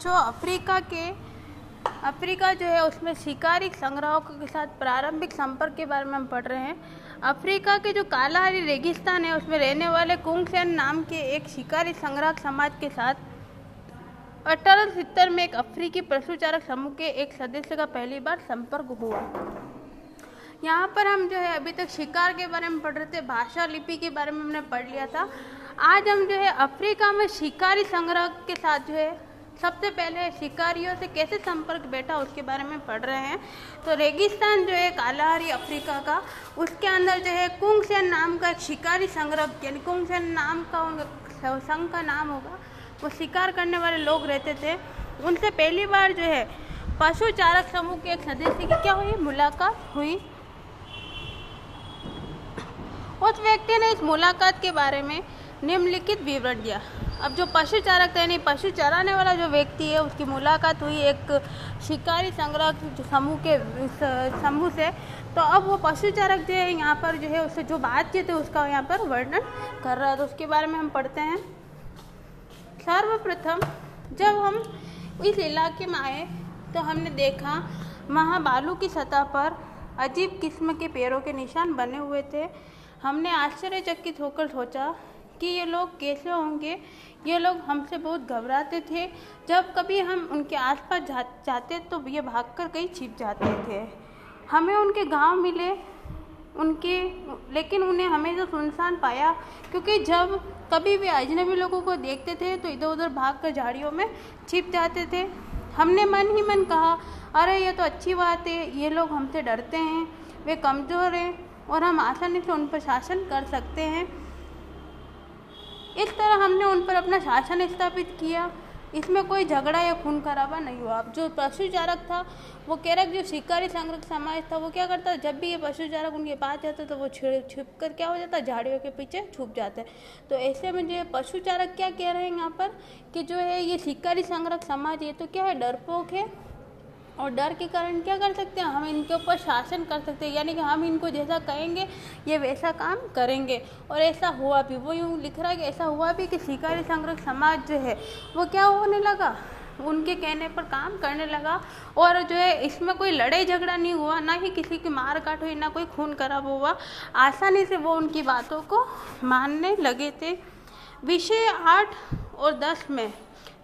जो अफ्रीका जो है उसमें शिकारी संग्राहकों के साथ प्रारंभिक संपर्क के बारे में हम पढ़ रहे हैं। अफ्रीका के जो कालाहारी रेगिस्तान है उसमें रहने वाले कुंगसेन नाम के एक शिकारी संग्राहक समाज के साथ 1870 में एक अफ्रीकी पशुचारक समूह के एक सदस्य का पहली बार संपर्क हुआ। यहाँ पर हम जो है अभी तक शिकार के बारे में पढ़ रहे थे, भाषा लिपि के बारे में हमने पढ़ लिया था। आज हम जो है अफ्रीका में शिकारी संग्रह के साथ जो है सबसे पहले शिकारियों से कैसे संपर्क बैठा उसके बारे में पढ़ रहे हैं। तो रेगिस्तान जो है कालाहारी अफ्रीका का, उसके अंदर जो है कुंगसेन नाम का एक शिकारी संग्रह, यानी कुंगसेन नाम का उनका संघ का नाम होगा, वो शिकार करने वाले लोग रहते थे। उनसे पहली बार जो है पशु चारक समूह के एक सदस्य की क्या हुई, मुलाकात हुई। उस व्यक्ति ने इस मुलाकात के बारे में निम्नलिखित विवरण दिया। अब जो पशु चारक था, यानी पशु चराने वाला जो व्यक्ति है, उसकी मुलाकात हुई एक शिकारी संग्रह समूह से। तो अब वो पशु चारक जो है यहाँ पर जो है उससे जो बातचीत है उसका यहाँ पर वर्णन कर रहा है। तो उसके बारे में हम पढ़ते हैं। सर्वप्रथम जब हम इस इलाके में आए तो हमने देखा वहाँ बालू की सतह पर अजीब किस्म के पैरों के निशान बने हुए थे। हमने आश्चर्यचकित होकर सोचा कि ये लोग कैसे होंगे। ये लोग हमसे बहुत घबराते थे। जब कभी हम उनके आसपास जाते तो ये भागकर कहीं छिप जाते थे। हमें उनके गांव मिले लेकिन उन्हें हमेशा सुनसान पाया, क्योंकि जब कभी भी अजनबी लोगों को देखते थे तो इधर उधर भागकर झाड़ियों में छिप जाते थे। हमने मन ही मन कहा, अरे ये तो अच्छी बात है, ये लोग हमसे डरते हैं, वे कमज़ोर हैं और हम आसानी से उन पर शासन कर सकते हैं। इस तरह हमने उन पर अपना शासन स्थापित किया। इसमें कोई झगड़ा या खून खराबा नहीं हुआ। अब जो पशु चारक था वो कह रहा, जो शिकारी संग्रह समाज था वो क्या करता, जब भी ये पशु चारक उनके पास जाता तो वो छिप कर क्या हो जाता, झाड़ियों के पीछे छुप जाते। तो ऐसे में जो पशु चारक क्या कह रहे हैं यहाँ पर कि जो है ये शिकारी संग्रह समाज ये तो क्या है, डरपोक है, और डर के कारण क्या कर सकते हैं, हम इनके ऊपर शासन कर सकते हैं, यानी कि हम इनको जैसा कहेंगे ये वैसा काम करेंगे। और ऐसा हुआ भी, वो यूँ लिख रहा है कि ऐसा हुआ भी कि शिकारी संग्रह समाज जो है वो क्या होने लगा, उनके कहने पर काम करने लगा। और जो है इसमें कोई लड़ाई झगड़ा नहीं हुआ, ना ही किसी की मार काट हुई, ना कोई खून खराब हुआ। आसानी से वो उनकी बातों को मानने लगे थे। विषय 8 और 10 में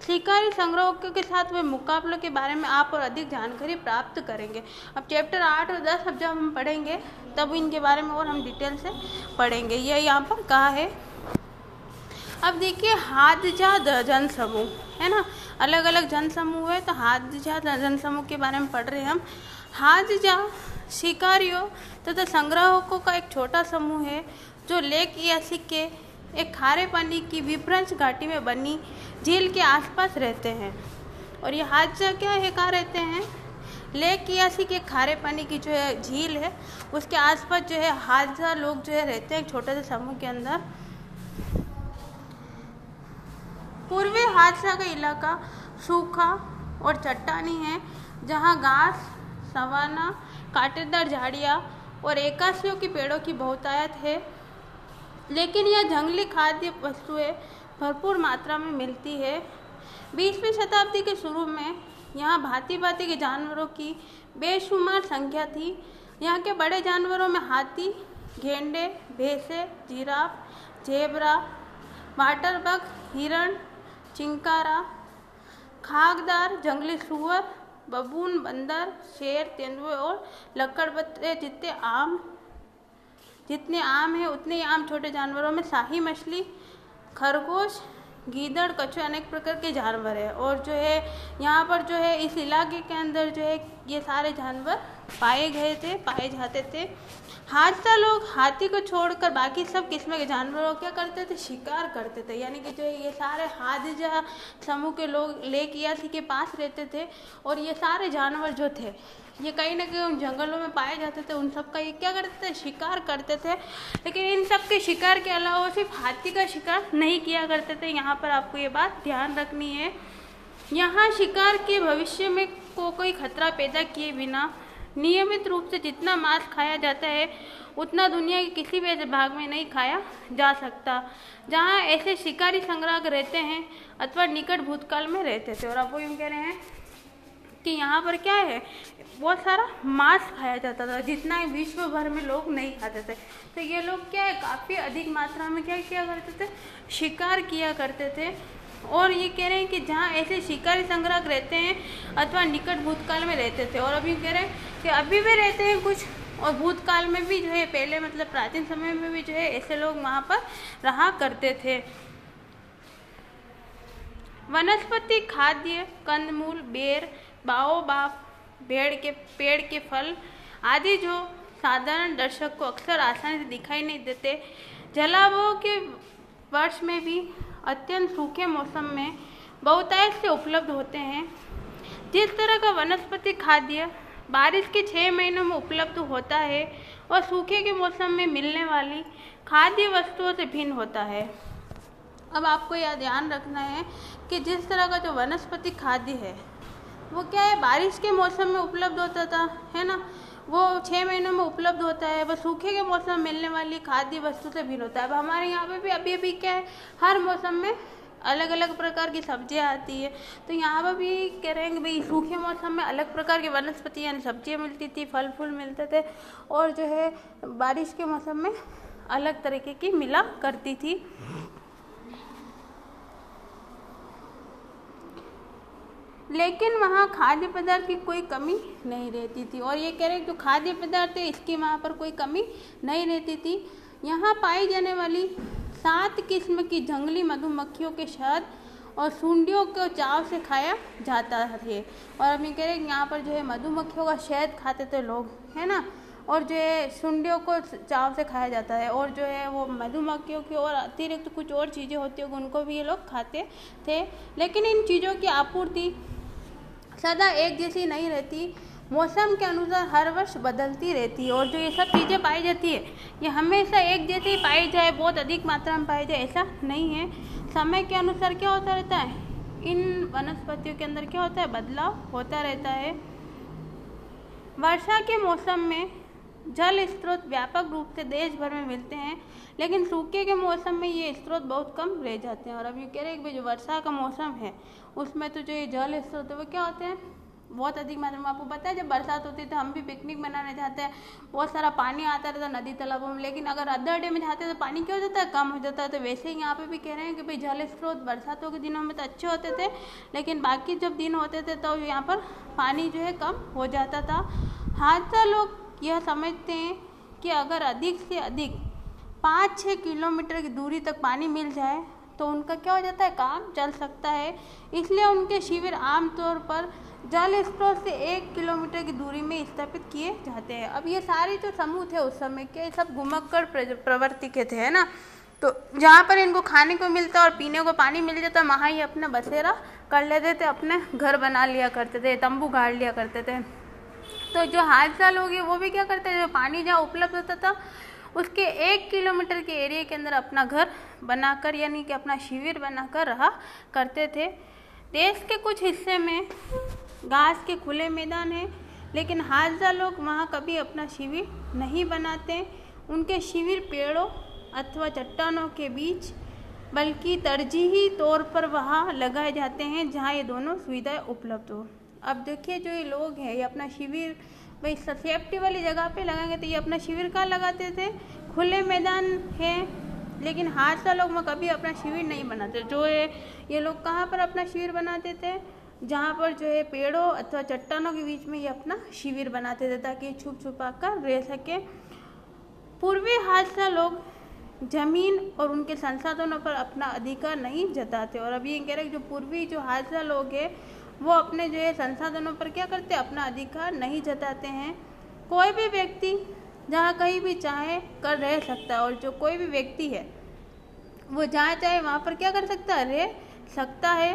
शिकारी संग्राहकों के साथ हुए मुकाबलों के बारे में आप और अधिक जानकारी प्राप्त करेंगे। अब चैप्टर 8 और 10 अब जब हम पढ़ेंगे तब इनके बारे में और हम डिटेल से पढ़ेंगे। यह यहाँ पर कहा है। अब देखिए हादजा जन समूह है ना, अलग अलग जन समूह है, तो हादजा जन समूह के बारे में पढ़ रहे हैं हम। हादजा शिकारियों तथा संग्राहकों का एक छोटा समूह है जो लेक यासी के एक खारे पानी की विभ्रंश घाटी में बनी झील के आसपास रहते हैं। और ये हादजा क्या है, कहाँ रहते हैं, लेक यासी के खारे पानी की जो है झील है उसके आसपास जो है हादजा लोग जो है रहते हैं एक छोटे से समूह के अंदर। पूर्वी हादसा का इलाका सूखा और चट्टानी है, जहाँ घास, सवाना, कांटेदार झाड़ियाँ और एकासियों की पेड़ों की बहुतायत है। लेकिन यह जंगली खाद्य वस्तुएं भरपूर मात्रा में मिलती है। 20वीं शताब्दी के शुरू में यहाँ भांति भांति के जानवरों की बेशुमार संख्या थी। यहाँ के बड़े जानवरों में हाथी, गेंडे, भैंसे, जिराफ, जेब्रा, वाटरबग, हिरण, चिंकारा, खाकदार, जंगली सूअर, बबून, बंदर, शेर, तेंदुए और लकड़बग्घे जितने आम है उतने ही आम छोटे जानवरों में शाही मछली, खरगोश, गीदड़, कछुए अनेक प्रकार के जानवर है। और जो है यहाँ पर जो है इस इलाके के अंदर जो है ये सारे जानवर पाए जाते थे। हादसा लोग हाथी को छोड़कर बाकी सब किस्म के जानवरों क्या करते थे, शिकार करते थे। यानी कि जो है ये सारे हादजा समूह के लोग लेक यासी के पास रहते थे और ये सारे जानवर जो थे ये कहीं ना कहीं उन जंगलों में पाए जाते थे। उन सब का ये क्या करते थे, शिकार करते थे। लेकिन इन सब के शिकार के अलावा सिर्फ हाथी का शिकार नहीं किया करते थे। यहाँ पर आपको ये बात ध्यान रखनी है। यहाँ शिकार के भविष्य में कोई खतरा पैदा किए बिना नियमित रूप से जितना मांस खाया जाता है उतना दुनिया के किसी भी ऐसे भाग में नहीं खाया जा सकता जहाँ ऐसे शिकारी संग्राहक रहते हैं अथवा निकट भूतकाल में रहते थे। और अब वो यूँ कह रहे हैं कि यहाँ पर क्या है, बहुत सारा मांस खाया जाता था जितना विश्व भर में लोग नहीं खाते थे। तो ये लोग क्या है, काफ़ी अधिक मात्रा में क्या किया करते थे, शिकार किया करते थे। और ये कह रहे हैं कि जहाँ ऐसे शिकारी संग्राहक रहते हैं अथवा निकट भूतकाल में रहते थे। और अभी कह रहे हैं कि अभी भी रहते हैं कुछ, और भूतकाल में भी जो है, पहले मतलब प्राचीन समय में भी जो है ऐसे लोग वहाँ पर रहा करते थे। वनस्पति खाद्य, कंदमूल, बेर, बाओबाब, पेड़ के फल आदि जो साधारण दर्शक को अक्सर आसानी से दिखाई नहीं देते, जलाभों के वर्ष में भी अत्यंत सूखे मौसम में बहुतायत से उपलब्ध होते हैं। जिस तरह का वनस्पति खाद्य बारिश के 6 महीनों में उपलब्ध होता है और सूखे के मौसम में मिलने वाली खाद्य वस्तुओं से भिन्न होता है। अब आपको यह ध्यान रखना है कि जिस तरह का जो वनस्पति खाद्य है वो क्या है, बारिश के मौसम में उपलब्ध होता था, है ना, वो 6 महीनों में उपलब्ध होता है। वह सूखे के मौसम में मिलने वाली खाद्य वस्तु से भिन्न होता है। अब हमारे यहाँ पे भी अभी क्या है, हर मौसम में अलग अलग प्रकार की सब्जियाँ आती है। तो यहाँ पर भी कह रहे हैं कि भाई सूखे मौसम में अलग प्रकार की वनस्पति यानी सब्जियाँ मिलती थी, फल फूल मिलते थे, और जो है बारिश के मौसम में अलग तरीके की मिला करती थी। लेकिन वहाँ खाद्य पदार्थ की कोई कमी नहीं रहती थी। और ये कह रहे हैं जो खाद्य पदार्थ है इसकी वहाँ पर कोई कमी नहीं रहती थी। यहाँ पाई जाने वाली 7 किस्म की जंगली मधुमक्खियों के शहद और सूंडियों को चाव से खाया जाता है। और अब ये कह रहे हैं यहाँ पर जो है मधुमक्खियों का शहद खाते थे लोग, है ना, और जो है सूंडियों को चाव से खाया जाता है। और जो है वो मधुमक्खियों की और अतिरिक्त कुछ और चीज़ें होती हैं उनको भी ये लोग खाते थे। लेकिन इन चीज़ों की आपूर्ति सदा एक जैसी नहीं रहती, मौसम के अनुसार हर वर्ष बदलती रहती है। और जो ये सब चीज़ें पाई जाती है ये हमेशा एक जैसी पाई जाए, बहुत अधिक मात्रा में पाई जाए, ऐसा नहीं है। समय के अनुसार क्या होता रहता है, इन वनस्पतियों के अंदर क्या होता है, बदलाव होता रहता है। वर्षा के मौसम में जल स्रोत व्यापक रूप से देश भर में मिलते हैं, लेकिन सूखे के मौसम में ये स्रोत बहुत कम रह जाते हैं। और अब ये कह रहे हैं कि जो वर्षा का मौसम है उसमें तो जो ये जल स्रोत है वो क्या होते हैं, बहुत अधिक मात्रा में। आपको पता है जब बरसात होती है तो हम भी पिकनिक मनाने जाते हैं, बहुत सारा पानी आता रहता है नदी तालाबों में, लेकिन अगर अदर डे में जाते हैं तो पानी क्या हो जाता है, कम हो जाता है। तो वैसे ही यहाँ पे भी कह रहे हैं कि भाई जल स्रोत बरसातों के दिनों में तो अच्छे होते थे, लेकिन बाकी जब दिन होते थे तो यहाँ पर पानी जो है कम हो जाता था। हादसा लोग यह समझते हैं कि अगर अधिक से अधिक 5-6 किलोमीटर की दूरी तक पानी मिल जाए तो उनका क्या हो जाता है, काम चल सकता है। इसलिए उनके शिविर आमतौर पर जल स्रोत से 1 किलोमीटर की दूरी में स्थापित किए जाते हैं। अब ये सारे जो समूह थे उस समय के सब घुमक्कड़ प्रवृत्ति के थे, है ना, तो जहाँ पर इनको खाने को मिलता और पीने को पानी मिल जाता वहाँ ही अपना बसेरा कर लेते थे, अपने घर बना लिया करते थे, तंबू गाड़ लिया करते थे। तो जो हादसा लोग हैं वो भी क्या करते थे, जो पानी जहाँ उपलब्ध होता था उसके 1 किलोमीटर के एरिया के अंदर अपना घर बनाकर यानी कि अपना शिविर बनाकर रहा करते थे। देश के कुछ हिस्से में घास के खुले मैदान हैं, लेकिन हादसा लोग वहाँ कभी अपना शिविर नहीं बनाते। उनके शिविर पेड़ों अथवा चट्टानों के बीच बल्कि तरजीही तौर पर वहाँ लगाए जाते हैं जहाँ ये दोनों सुविधाएं उपलब्ध हो। अब देखिए जो ये लोग हैं ये अपना शिविर भाई सेफ्टी वाली जगह पे लगाएंगे, तो ये अपना शिविर कहाँ लगाते थे, खुले मैदान है, लेकिन हादसा लोग में कभी अपना शिविर नहीं बनाते। जो है ये लोग कहाँ पर अपना शिविर बनाते थे, जहाँ पर जो है पेड़ों अथवा चट्टानों के बीच में ये अपना शिविर बनाते थे ताकि छुप छुपा कर रह सके। पूर्वी हादसा लोग जमीन और उनके संसाधनों पर अपना अधिकार नहीं जताते। और अभी ये कह रहे हैं जो पूर्वी जो हादसा लोग हैं वो अपने जो है संसाधनों पर क्या करते हैं, अपना अधिकार नहीं जताते हैं। कोई भी व्यक्ति जहाँ कहीं भी चाहे कर रह सकता है, और जो कोई भी व्यक्ति है वो जहाँ चाहे वहाँ पर क्या कर सकता है, रह सकता है।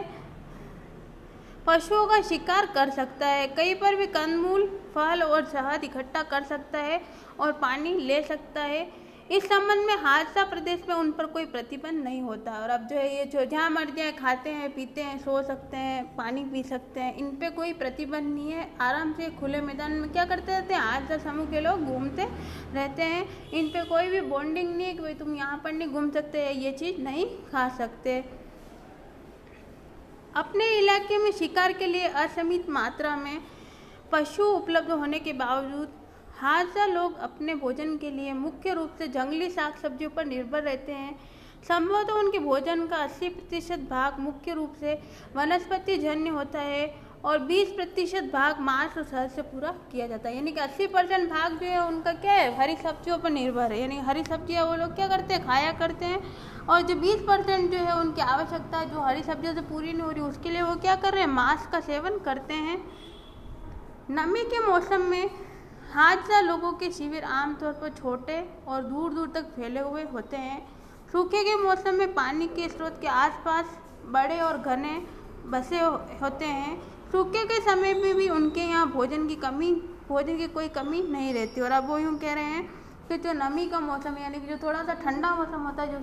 पशुओं का शिकार कर सकता है, कहीं पर भी कंदमूल फल और शहद इकट्ठा कर सकता है और पानी ले सकता है। इस संबंध में हादसा प्रदेश में उन पर कोई प्रतिबंध नहीं होता। और अब जो है ये जो जहाँ मर जाए खाते हैं, पीते हैं, सो सकते हैं, पानी पी सकते हैं, इन पे कोई प्रतिबंध नहीं है। आराम से खुले मैदान में क्या करते रहते हैं, हादसा समूह के लोग घूमते रहते हैं। इन पे कोई भी बॉन्डिंग नहीं है कि भाई तुम यहाँ पर नहीं घूम सकते, ये चीज़ नहीं खा सकते। अपने इलाके में शिकार के लिए असीमित मात्रा में पशु उपलब्ध होने के बावजूद हादसा लोग अपने भोजन के लिए मुख्य रूप से जंगली साग सब्जियों पर निर्भर रहते हैं। संभवतः उनके भोजन का 80% भाग मुख्य रूप से वनस्पति जन्य होता है और 20% भाग मांस और शहद से पूरा किया जाता है। यानी कि 80% भाग जो है उनका क्या है, हरी सब्जियों पर निर्भर है। यानी हरी सब्जियाँ वो लोग क्या करते हैं, खाया करते हैं। और जो 20% जो है उनकी आवश्यकता जो हरी सब्जियों से पूरी नहीं हो रही, उसके लिए वो क्या कर रहे हैं, मांस का सेवन करते हैं। नमी के मौसम में हादसा लोगों के शिविर आमतौर पर छोटे और दूर दूर तक फैले हुए होते हैं। सूखे के मौसम में पानी के स्रोत के आसपास बड़े और घने बसे होते हैं। सूखे के समय में भी उनके यहाँ भोजन की कोई कमी नहीं रहती। और अब वो यूँ कह रहे हैं कि जो नमी का मौसम यानी कि जो थोड़ा सा ठंडा मौसम होता है,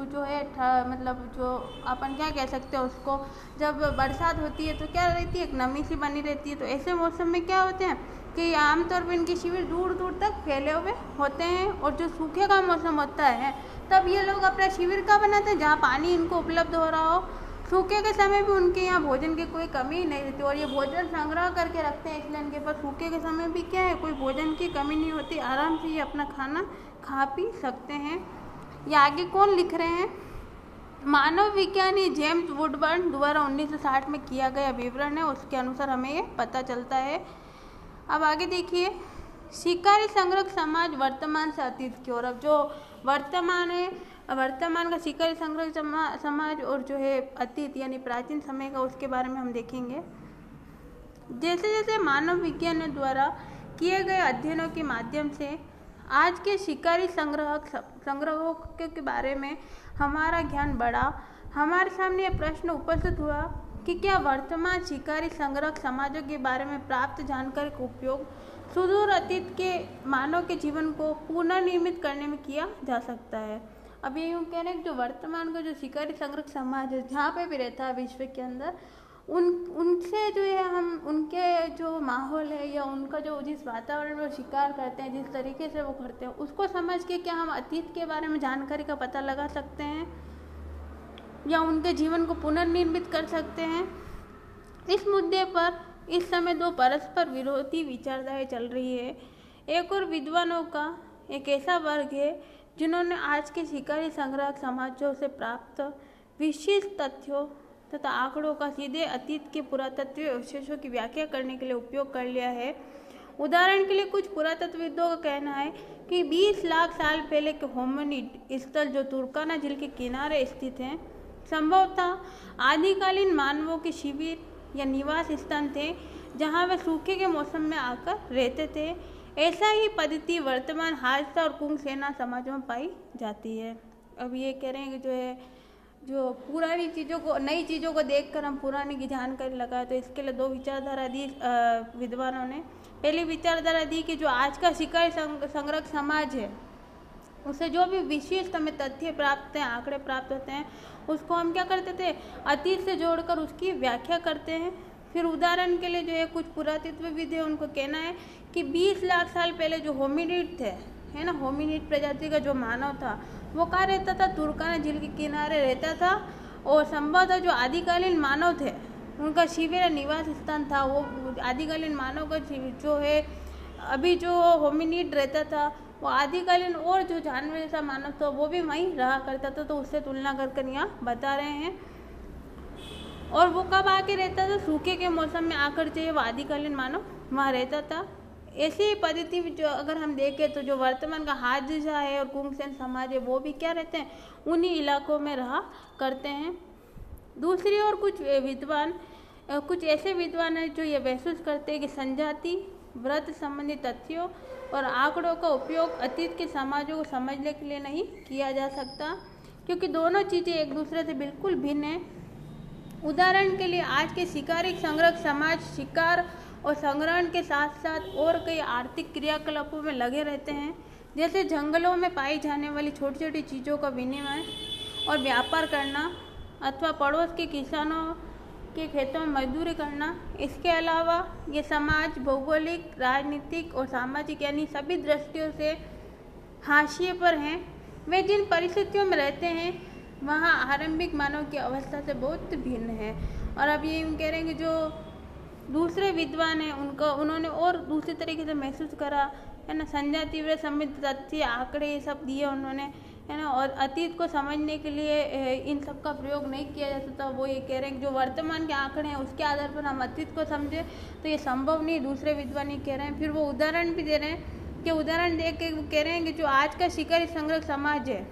जो है मतलब जो अपन क्या कह सकते हैं उसको, जब बरसात होती है तो क्या रहती है, एक नमी सी बनी रहती है। तो ऐसे मौसम में क्या होते हैं कि आमतौर पर इनके शिविर दूर दूर तक फैले हुए होते हैं। और जो सूखे का मौसम होता है तब ये लोग अपना शिविर का बनाते हैं जहाँ पानी इनको उपलब्ध हो रहा हो। सूखे के समय भी उनके यहाँ भोजन की कोई कमी नहीं रहती और ये भोजन संग्रह करके रखते हैं, इसलिए इनके पास सूखे के समय भी क्या है, कोई भोजन की कमी नहीं होती। आराम से ये अपना खाना खा पी सकते हैं। ये आगे कौन लिख रहे हैं, मानव विज्ञानी जेम्स वुडबर्न द्वारा 1960 में किया गया विवरण है, उसके अनुसार हमें ये पता चलता है। अब आगे देखिए, शिकारी संग्रह समाज वर्तमान से अतीत की ओर। अब जो वर्तमान है, वर्तमान का शिकारी संग्रह समाज और जो है अतीत यानी प्राचीन समय का, उसके बारे में हम देखेंगे। जैसे जैसे मानव विज्ञान द्वारा किए गए अध्ययनों के माध्यम से आज के शिकारी संग्रहों के बारे में हमारा ज्ञान बढ़ा, हमारे सामने यह प्रश्न उपस्थित हुआ कि क्या वर्तमान शिकारी संग्रह समाजों के बारे में प्राप्त जानकारी का उपयोग सुदूर अतीत के मानव के जीवन को पुनर्निर्मित करने में किया जा सकता है। अब ये यूँ कह रहे हैं कि जो वर्तमान का जो शिकारी संग्रह समाज है, जहाँ पे भी रहता है विश्व के अंदर, उनसे जो है हम उनके जो माहौल है या उनका जो जिस वातावरण में वो शिकार करते हैं, जिस तरीके से वो करते हैं, उसको समझ के क्या हम अतीत के बारे में जानकारी का पता लगा सकते हैं या उनके जीवन को पुनर्निर्मित कर सकते हैं। इस मुद्दे पर इस समय दो परस्पर विरोधी विचारधाराएं चल रही है। एक और विद्वानों का एक ऐसा वर्ग है जिन्होंने आज के शिकारी संग्रह समाजों से प्राप्त विशिष्ट तथ्यों तथा आंकड़ों का सीधे अतीत के पुरातत्वीय अवशेषों की व्याख्या करने के लिए उपयोग कर लिया है। उदाहरण के लिए कुछ पुरातत्वविदों का कहना है कि 20 लाख साल पहले के होमिनिड स्थल जो तुर्काना झील के किनारे स्थित हैं, संभवतः आदिकालीन मानवों के शिविर या निवास स्थान थे जहां वे सूखे के मौसम में आकर रहते थे। ऐसा ही पद्धति वर्तमान हादसा और कुंग सेना समाजों में पाई जाती है। अब ये कह रहे हैं कि जो है जो पुरानी चीज़ों को, नई चीज़ों को देखकर हम पुरानी की जानकारी लगाए, तो इसके लिए दो विचारधारा दी विद्वानों ने। पहली विचारधारा दी कि जो आज का शिकारी संग्रह समाज है उसे जो भी विशिष्ट हमें तथ्य प्राप्त हैं, आंकड़े प्राप्त होते हैं, उसको हम क्या करते थे, अतीत से जोड़कर उसकी व्याख्या करते हैं। फिर उदाहरण के लिए जो है कुछ पुरातत्वविद है, उनको कहना है कि 20 लाख साल पहले जो होमिनिड थे, है ना, होमिनिड प्रजाति का जो मानव था वो कहाँ रहता था, तुर्काना झील के किनारे रहता था। और संभवतः जो आदिकालीन मानव थे उनका शिविर या निवास स्थान था, वो आदिकालीन मानव का जो है अभी जो होमिनिड रहता था वो आदिकालीन और जो जानवर जैसा मानव था वो भी वहीं रहा करता था, तो उससे तुलना कर यहाँ बता रहे हैं। और वो कब आके रहता था, सूखे के मौसम में आकर जो वो आदिकालीन मानव वहाँ रहता था। ऐसी ही पद्धति जो अगर हम देखें तो जो वर्तमान का हादसा है और कुंगसेन समाज है वो भी क्या रहते हैं, उन्हीं इलाकों में रहा करते हैं। दूसरी ओर कुछ ऐसे विद्वान हैं जो ये महसूस करते हैं कि संजाति व्रत संबंधी तथ्यों और आंकड़ों का उपयोग अतीत के समाजों को समझने के लिए नहीं किया जा सकता, क्योंकि दोनों चीज़ें एक दूसरे से बिल्कुल भिन्न हैं। उदाहरण के लिए आज के शिकारी संग्रह समाज शिकार और संग्रहण के साथ साथ और कई आर्थिक क्रियाकलापों में लगे रहते हैं, जैसे जंगलों में पाई जाने वाली छोटी छोटी चीज़ों का विनिमय और व्यापार करना, अथवा पड़ोस के किसानों के खेतों में मजदूरी करना। इसके अलावा ये समाज भौगोलिक, राजनीतिक और सामाजिक यानी सभी दृष्टियों से हाशिए पर हैं। वे जिन परिस्थितियों में रहते हैं वहाँ आरंभिक मानव की अवस्था से बहुत भिन्न है। और अब ये कह रहे हैं कि जो दूसरे विद्वान हैं उन्होंने और दूसरे तरीके से महसूस करा, है ना। संजातीय व्रत समृद्ध तथ्य, आंकड़े ये सब दिए उन्होंने, है ना। और अतीत को समझने के लिए इन सब का प्रयोग नहीं किया जा सकता। वो ये कह रहे हैं कि जो वर्तमान के आंकड़े हैं उसके आधार पर हम अतीत को समझे तो ये संभव नहीं, दूसरे विद्वान ये कह रहे हैं। फिर वो उदाहरण भी दे रहे हैं कि उदाहरण दे के वो कह रहे हैं कि जो आज का शिकारी संग्रह समाज है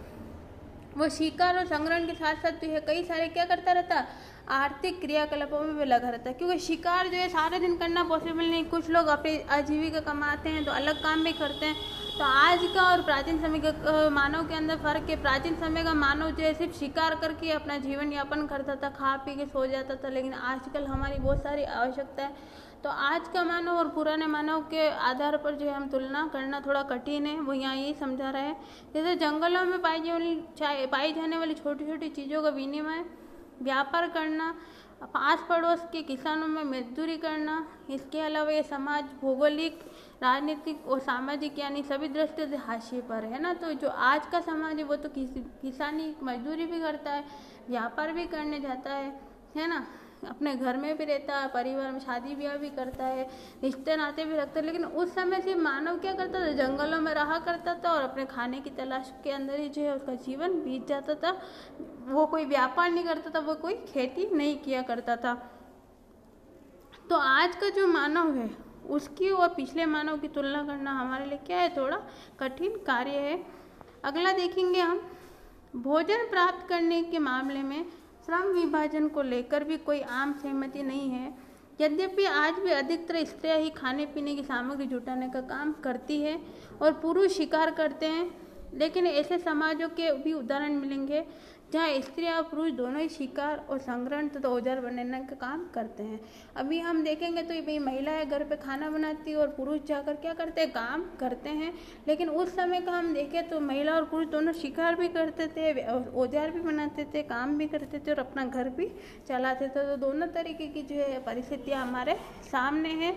वो शिकार और संग्रहण के साथ साथ जो है कई सारे क्या करता रहता, आर्थिक क्रियाकलापों में भी लगा रहता है। क्योंकि शिकार जो है सारे दिन करना पॉसिबल नहीं, कुछ लोग अपनी आजीविका कमाते हैं तो अलग काम भी करते हैं। तो आज का और प्राचीन समय का मानव के अंदर फर्क है। प्राचीन समय का मानव जो है सिर्फ शिकार करके अपना जीवन यापन करता था, खा पी के सो जाता था। लेकिन आजकल हमारी बहुत सारी आवश्यकता है, तो आज का मानव और पुराने मानव के आधार पर जो है हम तुलना करना थोड़ा कठिन है। वो यहाँ यही समझा रहा है। जैसे जंगलों में पाई जाने वाली छोटी छोटी चीज़ों का विनिमय, व्यापार करना, पास पड़ोस के किसानों में मजदूरी करना। इसके अलावा ये समाज भौगोलिक, राजनीतिक और सामाजिक यानी सभी दृष्टियों से हाशिए पर है ना। तो जो आज का समाज है वो तो किसानी मजदूरी भी करता है, व्यापार भी करने जाता है ना, अपने घर में भी रहता है, परिवार में शादी ब्याह भी करता है, रिश्ते नाते भी रखता है। लेकिन उस समय से मानव क्या करता था, जंगलों में रहा करता था और अपने खाने की तलाश के अंदर ही जो है उसका जीवन बीत जाता था। वो कोई व्यापार नहीं करता था, वो कोई खेती नहीं किया करता था। तो आज का जो मानव है उसकी और पिछले मानव की तुलना करना हमारे लिए क्या है, थोड़ा कठिन कार्य है। अगला देखेंगे हम, भोजन प्राप्त करने के मामले में श्रम विभाजन को लेकर भी कोई आम सहमति नहीं है। यद्यपि आज भी अधिकतर स्त्रियां ही खाने पीने की सामग्री जुटाने का काम करती है और पुरुष शिकार करते हैं, लेकिन ऐसे समाजों के भी उदाहरण मिलेंगे जहाँ स्त्रियां और पुरुष दोनों ही शिकार और संग्रहण तथा औजार बनाने का काम करते हैं। अभी हम देखेंगे तो भाई महिलाएं घर पे खाना बनाती है और पुरुष जाकर क्या करते हैं, काम करते हैं। लेकिन उस समय का हम देखें तो महिला और पुरुष दोनों शिकार भी करते थे, औजार भी बनाते थे, काम भी करते थे और अपना घर भी चलाते थे। तो दोनों तरीके की जो है परिस्थितियाँ हमारे सामने हैं।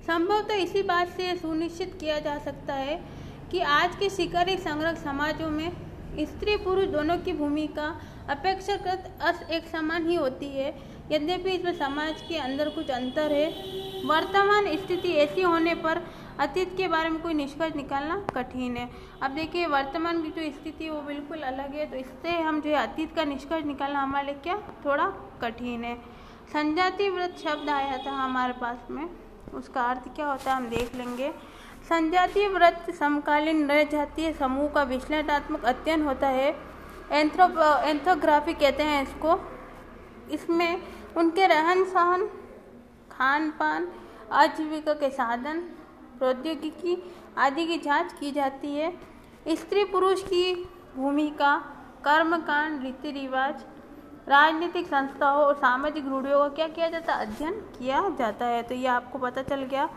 संभवतः इसी बात से सुनिश्चित किया जा सकता है कि आज के शिकारी संग्रह समाजों में स्त्री पुरुष दोनों की भूमिका अपेक्षाकृत एक समान ही होती है। यद्यपि इसमें समाज के अंदर कुछ अंतर है। वर्तमान स्थिति ऐसी होने पर अतीत के बारे में कोई निष्कर्ष निकालना कठिन है। अब देखिए वर्तमान की जो स्थिति है वो बिल्कुल अलग है, तो इससे हम जो है अतीत का निष्कर्ष निकालना हमारे लिए क्या थोड़ा कठिन है। संजातीय व्रत शब्द आया था हमारे पास में, उसका अर्थ क्या होता है हम देख लेंगे। संजातीय व्रत समकालीन नर जातीय समूह का विश्लेषणात्मक अध्ययन होता है, एंथ्रोग्राफी कहते हैं इसको। इसमें उनके रहन सहन, खान पान, आजीविका के साधन, प्रौद्योगिकी आदि की जांच की जाती है। स्त्री पुरुष की भूमिका, कर्मकांड, रीति रिवाज, राजनीतिक संस्थाओं और सामाजिक रूढ़ियों का क्या किया जाता है, अध्ययन किया जाता है। तो ये आपको पता चल गया।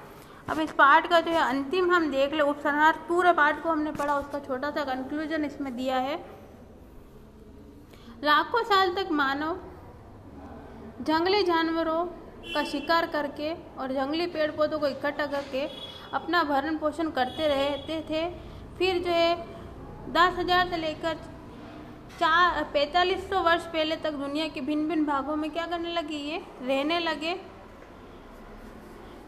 अब इस पाठ का जो है अंतिम हम देख ले, उपसंहार पूरे पाठ को हमने पढ़ा, उसका छोटा सा कंक्लूजन इसमें दिया है। लाखों साल तक मानव जंगली जानवरों का शिकार करके और जंगली पेड़ पौधों को इकट्ठा करके अपना भरण पोषण करते रहते थे। फिर जो है 10,000 से लेकर 4500 वर्ष पहले तक दुनिया के भिन्न भिन्न भागों में क्या करने लगे, ये रहने लगे।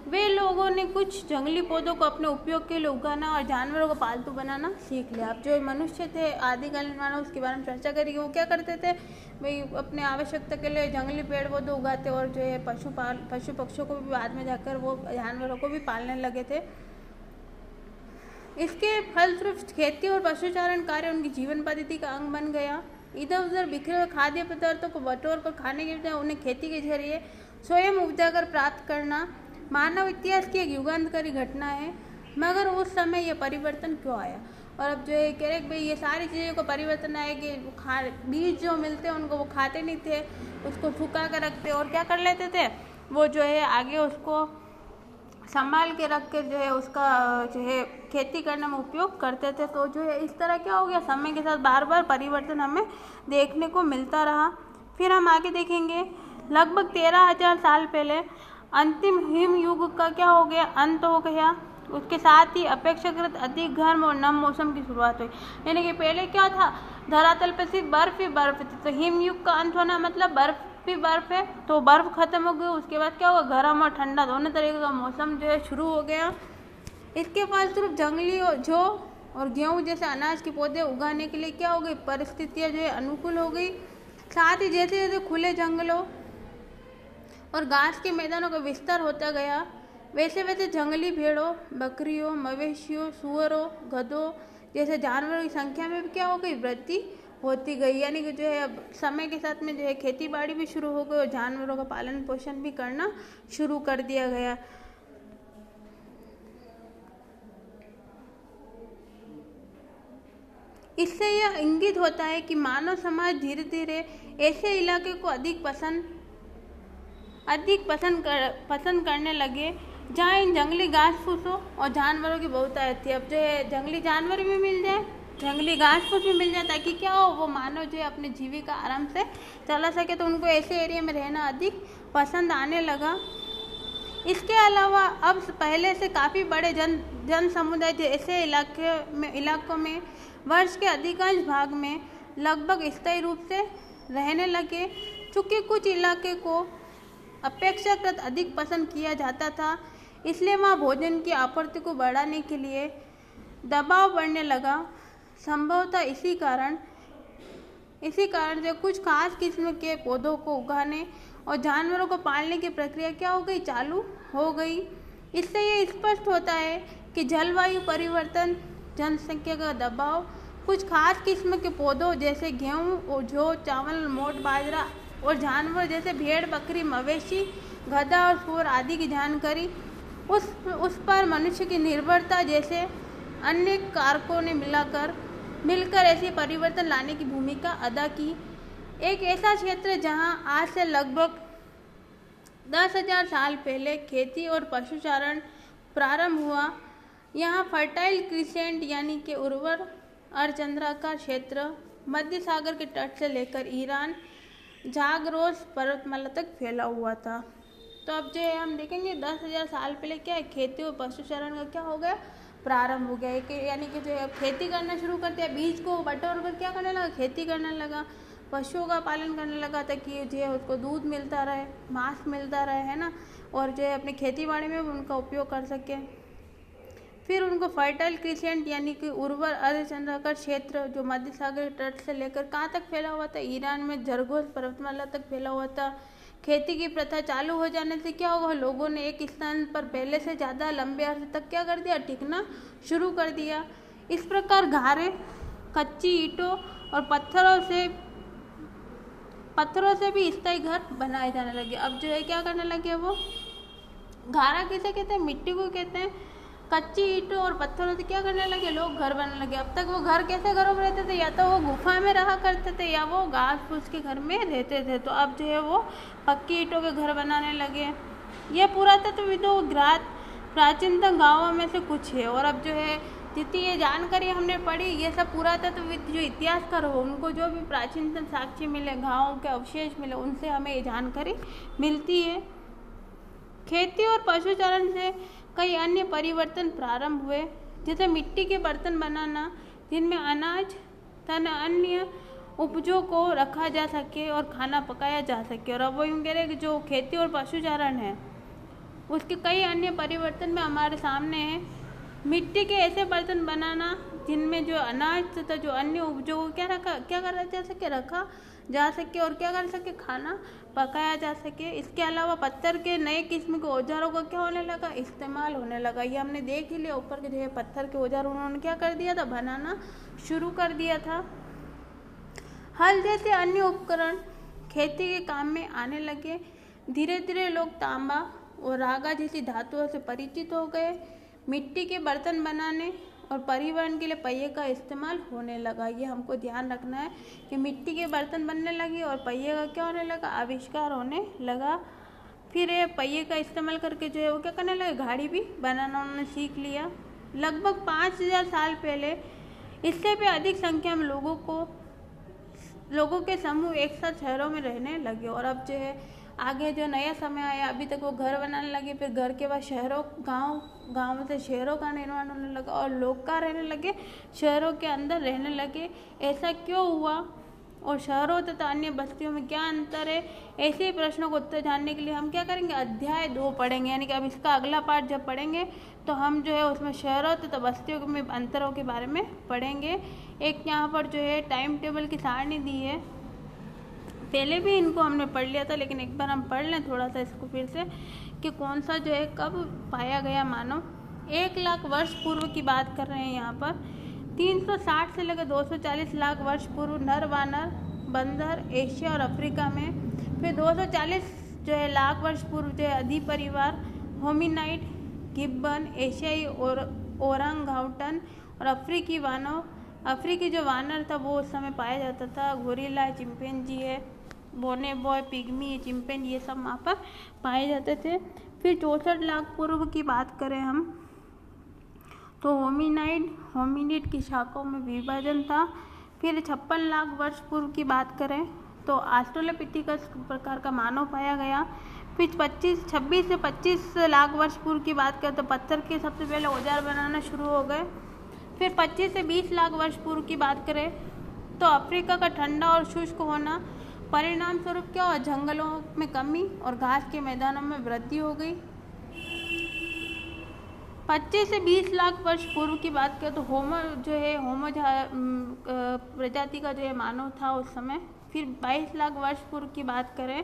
वे लोगों ने कुछ जंगली पौधों को अपने उपयोग के लिए उगाना और जानवरों को पालतू बनाना सीख लिया। अब जो मनुष्य थे आदिकालीन मानव, उसके बारे में चर्चा करेंगे। वो क्या करते थे भाई, अपने आवश्यकता के लिए जंगली पेड़ पौधे उगाते और जो है पशु पक्षियों को भी बाद में जाकर वो जानवरों को भी पालने लगे थे। इसके फलस्वरूप खेती और पशुचारण कार्य उनकी जीवन पद्धति का अंग बन गया। इधर उधर बिखरे हुए खाद्य पदार्थों को बटोर कर खाने के बजाय उन्हें खेती के जरिए स्वयं उपजाकर प्राप्त करना मानव इतिहास की एक युगांतकारी घटना है। मगर उस समय यह परिवर्तन क्यों आया? और अब जो है कह रहे भाई ये सारी चीज़ों को परिवर्तन आया कि बीज जो मिलते हैं उनको वो खाते नहीं थे, उसको सुखा कर रखते और क्या कर लेते थे, वो जो है आगे उसको संभाल के रख के जो है उसका जो है खेती करने में उपयोग करते थे। तो जो है इस तरह क्या हो गया, समय के साथ बार बार परिवर्तन हमें देखने को मिलता रहा। फिर हम आगे देखेंगे, लगभग 13,000 साल पहले अंतिम हिम युग का क्या हो गया, अंत हो गया। उसके साथ ही अपेक्षाकृत अधिक गर्म और नम मौसम की शुरुआत हुई। यानी कि पहले क्या था, धरातल पर सिर्फ बर्फ ही बर्फ थी। तो हिम युग का अंत होना मतलब बर्फ भी बर्फ है, तो बर्फ खत्म हो गई। उसके बाद क्या हुआ, गर्म और ठंडा दोनों तरीके का मौसम जो है शुरू हो गया। इसके फलस्वरूप जंगली जो और गेहूँ जैसे अनाज के पौधे उगाने के लिए क्या हो गई, परिस्थितियाँ जो है अनुकूल हो गई। साथ ही जैसे जैसे खुले जंगलों और घास के मैदानों का विस्तार होता गया, वैसे वैसे जंगली भेड़ों, बकरियों, मवेशियों, सुअरों, गधों जैसे जानवरों की संख्या में भी क्या हो गई, वृद्धि होती गई। यानी कि जो है अब समय के साथ में जो है खेती बाड़ी भी शुरू हो गई और जानवरों का पालन पोषण भी करना शुरू कर दिया गया। इससे यह इंगित होता है कि मानव समाज धीरे धीरे ऐसे इलाके को अधिक पसंद करने लगे जहाँ इन जंगली घास फूसों और जानवरों की बहुतायत थी। अब जो है जंगली जानवर भी मिल जाए, जंगली घास फूस भी मिल जाए, ताकि क्या हो, वो मानव जो है अपनी जीविका आराम से चला सके। तो उनको ऐसे एरिया में रहना अधिक पसंद आने लगा। इसके अलावा अब पहले से काफ़ी बड़े जन समुदाय ऐसे इलाकों में वर्ष के अधिकांश भाग में लगभग स्थायी रूप से रहने लगे। चूँकि कुछ इलाके को अपेक्षाकृत अधिक पसंद किया जाता था, इसलिए वहाँ भोजन की आपूर्ति को बढ़ाने के लिए दबाव बढ़ने लगा। संभवतः इसी कारण से कुछ खास किस्म के पौधों को उगाने और जानवरों को पालने की प्रक्रिया क्या हो गई, चालू हो गई। इससे ये स्पष्ट होता है कि जलवायु परिवर्तन, जनसंख्या का दबाव, कुछ खास किस्म के पौधों जैसे गेहूँ और जौ, चावल, मोट, बाजरा और जानवर जैसे भेड़, बकरी, मवेशी, गधा और सूअर आदि की जानकारी उस पर मनुष्य की निर्भरता जैसे अन्य कारकों ने मिलकर ऐसे परिवर्तन लाने की भूमिका अदा की। एक ऐसा क्षेत्र जहां आज से लगभग 10,000 साल पहले खेती और पशुचारण प्रारंभ हुआ, यहाँ फर्टाइल क्रिसेंट यानी कि उर्वर अर्धचंद्राकार क्षेत्र मध्य सागर के तट से लेकर ईरान जागरोस पर्वतमाला तक फैला हुआ था। तो अब जो है हम देखेंगे 10,000 साल पहले क्या है, खेती और पशुचारण का क्या हो गया, प्रारंभ हो गया। कि यानी कि जो है अब खेती करना शुरू करते हैं, बीज को बटोर कर क्या करने लगा, खेती करने लगा, पशुओं का पालन करने लगा, ताकि जो है उसको दूध मिलता रहे, मांस मिलता रहे, है ना, और जो है अपनी खेती बाड़ी में उनका उपयोग कर सके। फिर उनको फर्टाइल क्रिसेंट यानी कि उर्वर अर्धचंद्राकार क्षेत्र जो मध्य सागर तट से लेकर कहाँ तक फैला हुआ था, ईरान में जरगोस पर्वतमाला तक फैला हुआ था। खेती की प्रथा चालू हो जाने से क्या होगा, लोगों ने एक स्थान पर पहले से ज़्यादा लंबे अरसे तक क्या कर दिया, टिकना शुरू कर दिया। इस प्रकार घारे, कच्ची ईंटों और पत्थरों से भी स्थायी घर बनाए जाने लगे। अब जो है क्या करने लगे, वो घारा किसे कहते हैं, मिट्टी को कहते हैं। कच्ची ईंटों और पत्थरों से क्या करने लगे, लोग घर बनाने लगे। अब तक वो घर कैसे घरों में रहते थे, या तो वो गुफा में रहा करते थे या वो घास फूस के घर में रहते थे। तो अब जो है वो पक्की ईंटों के घर बनाने लगे। ये पुरातत्वविदों प्राचीनतम गाँवों में से कुछ है। और अब जो है जितनी ये जानकारी हमने पढ़ी, ये सब पुरातत्वविद जो इतिहासकार हो उनको जो भी प्राचीनतम साक्ष्य मिले, गाँव के अवशेष मिले, उनसे हमें ये जानकारी मिलती है। खेती और पशुचारण से कई अन्य परिवर्तन प्रारंभ हुए, जैसे मिट्टी के बर्तन बनाना जिनमें अनाज तथा अन्य उपजों को रखा जा सके और खाना पकाया जा सके। और अब वो यूँ कह रहे हैं कि जो खेती और पशुचारण है उसके कई अन्य परिवर्तन में हमारे सामने है। मिट्टी के ऐसे बर्तन बनाना जिनमें जो अनाज तथा जो अन्य उपजों को क्या करा जा सके, रखा जा सके और क्या कर सके, खाना पकाया जा सके। इसके अलावा पत्थर के नए किस्म के औजारों का क्या होने लगा, इस्तेमाल होने लगा। ये हमने देख ही लिया ऊपर के जो है पत्थर के औजार उन्होंने क्या कर दिया था, बनाना शुरू कर दिया था। हल जैसे अन्य उपकरण खेती के काम में आने लगे। धीरे धीरे लोग तांबा और रागा जैसी धातुओं से परिचित हो गए। मिट्टी के बर्तन बनाने और परिवहन के लिए पहिए का इस्तेमाल होने लगा। ये हमको ध्यान रखना है कि मिट्टी के बर्तन बनने लगे और पहिए का क्या होने लगा, आविष्कार होने लगा। फिर ये पहिए का इस्तेमाल करके जो है वो क्या करने लगे, गाड़ी भी बनाना उन्होंने सीख लिया। लगभग 5000 साल पहले इससे भी अधिक संख्या में लोगों के समूह एक साथ शहरों में रहने लगे। और अब जो है आगे जो नया समय आया, अभी तक वो घर बनाने लगे, फिर घर के बाद शहरों गाँव से शहरों का निर्माण होने लगा और लोग कहाँ रहने लगे, शहरों के अंदर रहने लगे। ऐसा क्यों हुआ और शहरों तथा अन्य बस्तियों में क्या अंतर है, ऐसे ही प्रश्नों को उत्तर जानने के लिए हम क्या करेंगे, अध्याय 2 पढ़ेंगे। यानी कि अब इसका अगला पार्ट जब पढ़ेंगे तो हम जो है उसमें शहरों तथा बस्तियों में अंतरों के बारे में पढ़ेंगे। एक यहाँ पर जो है टाइम टेबल की सारणी दी है, पहले भी इनको हमने पढ़ लिया था, लेकिन एक बार हम पढ़ लें थोड़ा सा इसको फिर से, कि कौन सा जो है कब पाया गया मानव। 1 लाख वर्ष पूर्व की बात कर रहे हैं यहाँ पर। 360 से लेकर 240 लाख वर्ष पूर्व नर वानर बंदर एशिया और अफ्रीका में। फिर 240 जो है लाख वर्ष पूर्व जो है अधिपरिवार होमिनाइड गिब्बन एशियाई और ओरंगउटन और अफ्रीकी जो वानर था वो उस समय पाया जाता था। गोरिल्ला चिंपैंजी है, बोनेबॉय पिग्मी चिंपैंजी, ये सब वहाँ पर पाए जाते थे। फिर 64 लाख पूर्व की बात करें हम तो होमिनिड की शाखाओं में विभाजन था। फिर 56 लाख वर्ष पूर्व की बात करें तो ऑस्ट्रेलोपिथेकस प्रकार का मानव पाया गया। फिर 26 से 25 लाख वर्ष पूर्व की बात करें तो पत्थर के सबसे पहले औजार बनाना शुरू हो गए। फिर 25 से 20 लाख वर्ष पूर्व की बात करें तो अफ्रीका का ठंडा और शुष्क होना, परिणाम स्वरूप क्या हुआ, जंगलों में कमी और घास के मैदानों में वृद्धि हो गई। 25 से 20 लाख वर्ष पूर्व की बात करें तो होमो प्रजाति का जो है मानव था उस समय। फिर 22 लाख वर्ष पूर्व की बात करें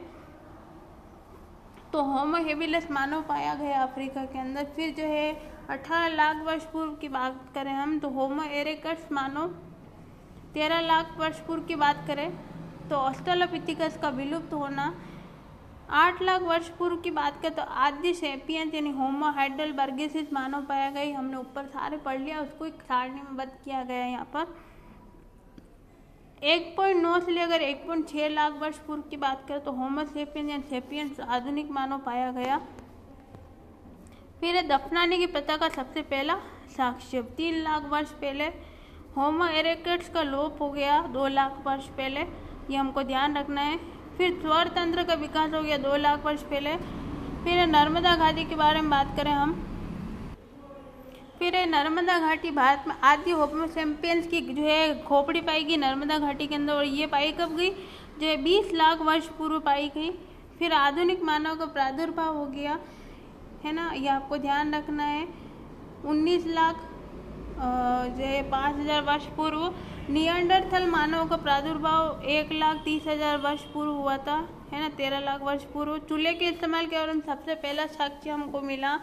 तो होमो हेबिलिस मानव पाया गया अफ्रीका के अंदर। फिर जो है 18 लाख वर्ष पूर्व की बात करें हम तो होमो इरेक्टस मानव। 13 लाख वर्ष पूर्व की बात करें तो ऑस्ट्रेलोपिथेकस का विलुप्त होना। 8 लाख वर्ष पूर्व की बात करें तो आदि सेपियंस यानी होमो हाइडेलबर्गेसिस मानव पाया गया। हमने ऊपर सारे पढ़ लिया, उसको एक सारणी में बंद किया गया यहाँ पर। 1.9 से लेकर 1.6 लाख वर्ष पूर्व की बात करें तो होमो सेपियंस यानी सेपियंस आधुनिक मानव पाया गया। फिर दफनाने की प्रथा का सबसे पहला साक्ष्य 3 लाख वर्ष पहले। होमो इरेक्टस का लोप हो गया 2 लाख वर्ष पहले, ये हमको ध्यान रखना है। फिर स्वर तंत्र का विकास हो गया 2 लाख वर्ष पहले। फिर नर्मदा घाटी के बारे में बात करें हम, फिर नर्मदा घाटी भारत में आदि होमो सेपियंस की जो है खोपड़ी पाई गई नर्मदा घाटी के अंदर, और ये पाई कब गई, जो है 20 लाख वर्ष पूर्व पाई गई। फिर आधुनिक मानव का प्रादुर्भाव हो गया, है ना, ये आपको ध्यान रखना है। 19 लाख जो है 5000 वर्ष पूर्व। निएंडरथल मानव का प्रादुर्भाव 1,30,000 वर्ष पूर्व हुआ था, है ना, 13 लाख वर्ष पूर्व। चूल्हे के इस्तेमाल के बारे में सबसे पहला साक्ष्य हमको मिला।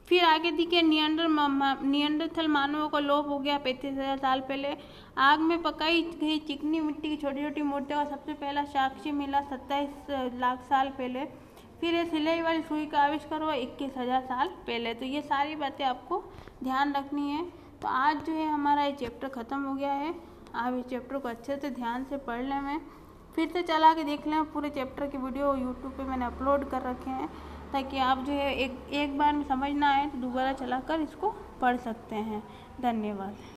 फिर आगे दिखे निएंडरथल मानवों का लोप हो गया 35,000 साल पहले। आग में पकाई गई चिकनी मिट्टी की छोटी छोटी मूर्तियों का सबसे पहला साक्ष्य मिला 27 लाख साल पहले। फिर ये सिलाई वाली सुई का आविष्कार हुआ 21,000 साल पहले। तो ये सारी बातें आपको ध्यान रखनी है। तो आज जो है हमारा ये चैप्टर ख़त्म हो गया है। आप इस चैप्टर को अच्छे से ध्यान से पढ़ लें, मैं फिर से चला के देख लें। पूरे चैप्टर की वीडियो यूट्यूब पे मैंने अपलोड कर रखे हैं, ताकि आप जो है एक बार में समझ ना आए तो दोबारा चलाकर इसको पढ़ सकते हैं। धन्यवाद।